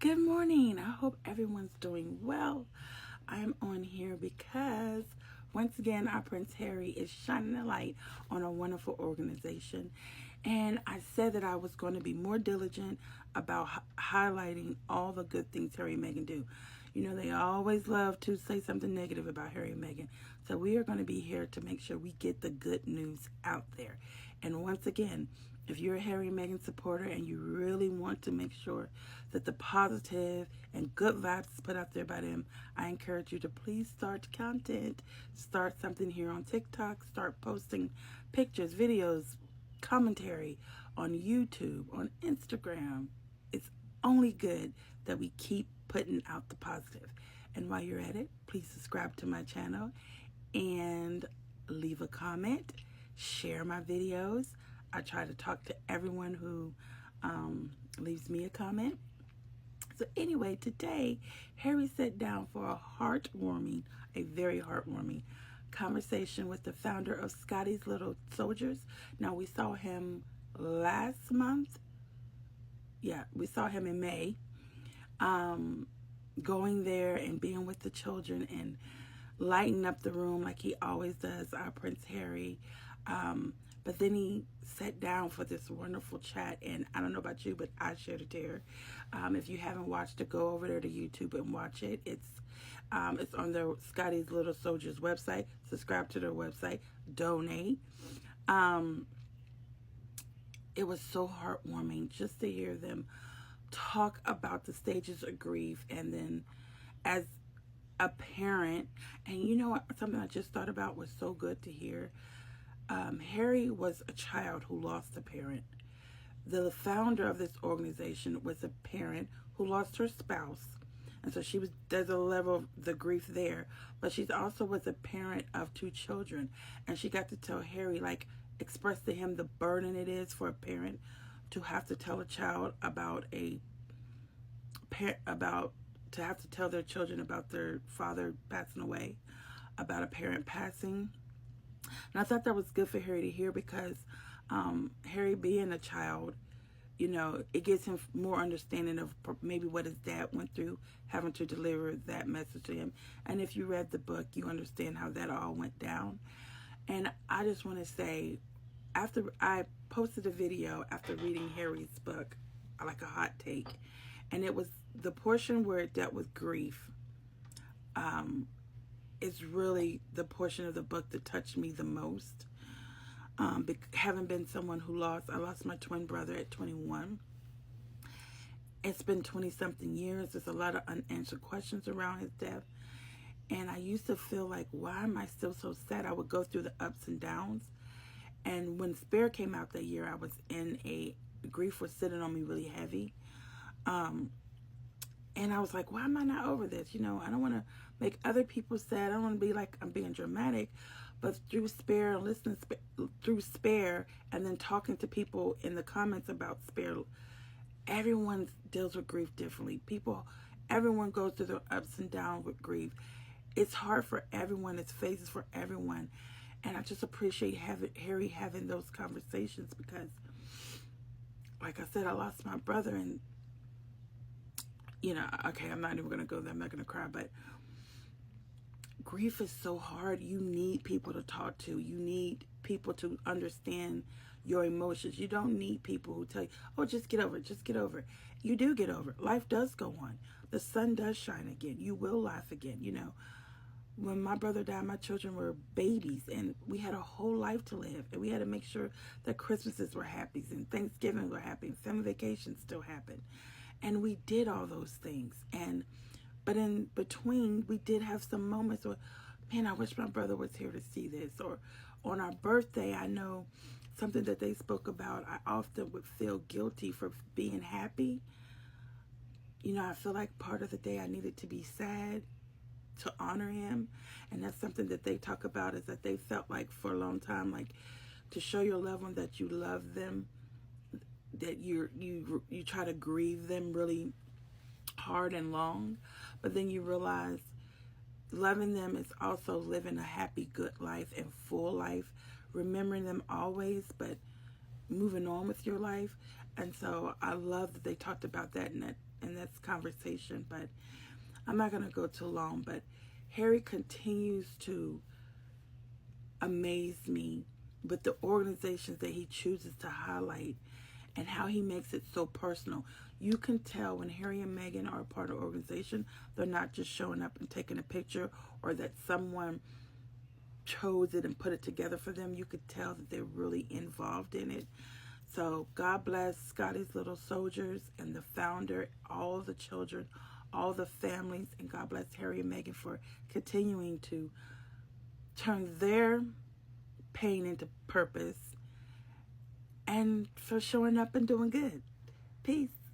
Good morning. I hope everyone's doing well. I am on here because once again, our Prince Harry is shining a light on a wonderful organization. And I said that I was going to be more diligent about highlighting all the good things Harry and Meghan do. You know, they always love to say something negative about Harry and Meghan. So we are going to be here to make sure we get the good news out there. And once again, if you're a Harry and Meghan supporter and you really want to make sure that the positive and good vibes is put out there by them, I encourage you to please start content. Start something here on TikTok. Start posting pictures, videos, commentary on YouTube, on Instagram. It's only good that we keep putting out the positive. And while you're at it, please subscribe to my channel and leave a comment. Share my videos. I try to talk to everyone who leaves me a comment. So anyway, today, Harry sat down for a very heartwarming conversation with the founder of Scotty's Little Soldiers. Now, we saw him last month. Yeah, we saw him in May, going there and being with the children and lighting up the room like he always does, our Prince Harry. But then he sat down for this wonderful chat, and I don't know about you, but I shed a tear. If you haven't watched it, go over there to YouTube and watch it. It's on the Scotty's Little Soldiers website. Subscribe to their website. Donate. It was so heartwarming just to hear them talk about the stages of grief, and then as a parent, and you know what, something I just thought about was so good to hear. Harry was a child who lost a parent. The founder of this organization was a parent who lost her spouse. And so there's a level of the grief there. But she also was a parent of 2 children. And she got to tell Harry, express to him the burden it is for a parent to have to tell a child to have to tell their children about their father passing away, about a parent passing. And I thought that was good for Harry to hear because Harry being a child, you know, it gives him more understanding of maybe what his dad went through, having to deliver that message to him. And if you read the book, you understand how that all went down. And I just want to say, after I posted a video after reading Harry's book, like a hot take, and it was the portion where it dealt with grief. It's really the portion of the book that touched me the most. Having been someone I lost my twin brother at 21. It's been 20-something years. There's a lot of unanswered questions around his death. And I used to feel like, why am I still so sad? I would go through the ups and downs. And when Spare came out that year, I was grief was sitting on me really heavy. And I was like, why am I not over this? You know, I don't want to make other people sad. I don't want to be like I'm being dramatic. But through Spare and listening through Spare and then talking to people in the comments about Spare, everyone deals with grief differently. Everyone goes through their ups and downs with grief. It's hard for everyone. It's phases for everyone. And I just appreciate Harry having those conversations because, like I said, I lost my brother and, you know, okay, I'm not even going to go there. I'm not going to cry, but grief is so hard. You need people to talk to. You need people to understand your emotions. You don't need people who tell you, oh, just get over it. Just get over it. You do get over it. Life does go on. The sun does shine again. You will laugh again. You know, when my brother died, my children were babies and we had a whole life to live. And we had to make sure that Christmases were happy and Thanksgiving were happy and family vacations still happened. And we did all those things. But in between, we did have some moments where, man, I wish my brother was here to see this. Or on our birthday, I know something that they spoke about, I often would feel guilty for being happy. You know, I feel like part of the day I needed to be sad to honor him. And that's something that they talk about, is that they felt like for a long time, like to show your loved one that you love them, that you try to grieve them really hard and long, but then you realize loving them is also living a happy, good life and full life, remembering them always, but moving on with your life. And so I love that they talked about that in this conversation, but I'm not going to go too long. But Harry continues to amaze me with the organizations that he chooses to highlight and how he makes it so personal. You can tell when Harry and Meghan are a part of an organization, they're not just showing up and taking a picture, or that someone chose it and put it together for them. You could tell that they're really involved in it. So God bless Scotty's little soldiers and the founder, all the children, all the families, and God bless Harry and Meghan for continuing to turn their pain into purpose and for showing up and doing good. Peace.